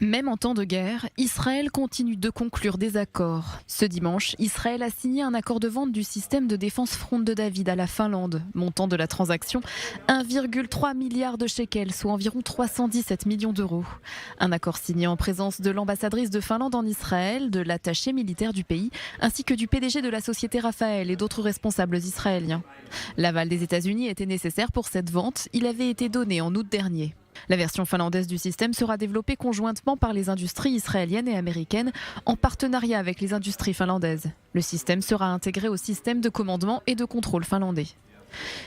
Même en temps de guerre, Israël continue de conclure des accords. Ce dimanche, Israël a signé un accord de vente du système de défense Front de David à la Finlande. Montant de la transaction, 1,3 milliard de shekels, soit environ 317 millions d'euros. Un accord signé en présence de l'ambassadrice de Finlande en Israël, de l'attaché militaire du pays, ainsi que du PDG de la société Raphaël et d'autres responsables israéliens. L'aval des États-Unis était nécessaire pour cette vente. Il avait été donné en août dernier. La version finlandaise du système sera développée conjointement par les industries israéliennes et américaines en partenariat avec les industries finlandaises. Le système sera intégré au système de commandement et de contrôle finlandais.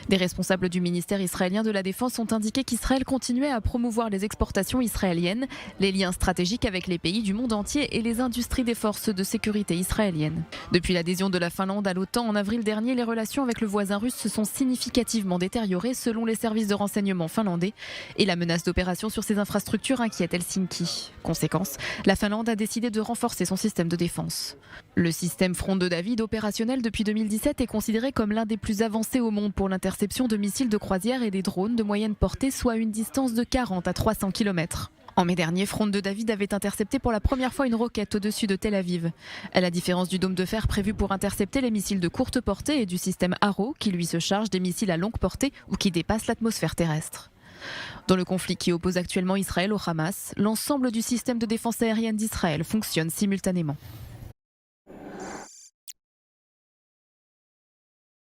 Des responsables du ministère israélien de la Défense ont indiqué qu'Israël continuait à promouvoir les exportations israéliennes, les liens stratégiques avec les pays du monde entier et les industries des forces de sécurité israéliennes. Depuis l'adhésion de la Finlande à l'OTAN en avril dernier, les relations avec le voisin russe se sont significativement détériorées selon les services de renseignement finlandais et la menace d'opération sur ces infrastructures inquiète Helsinki. Conséquence, la Finlande a décidé de renforcer son système de défense. Le système Front de David, opérationnel depuis 2017, est considéré comme l'un des plus avancés au monde pour l'interception de missiles de croisière et des drones de moyenne portée, soit une distance de 40 à 300 km. En mai dernier, Front de David avait intercepté pour la première fois une roquette au-dessus de Tel Aviv. À la différence du dôme de fer prévu pour intercepter les missiles de courte portée et du système Arrow, qui lui se charge des missiles à longue portée ou qui dépassent l'atmosphère terrestre. Dans le conflit qui oppose actuellement Israël au Hamas, l'ensemble du système de défense aérienne d'Israël fonctionne simultanément.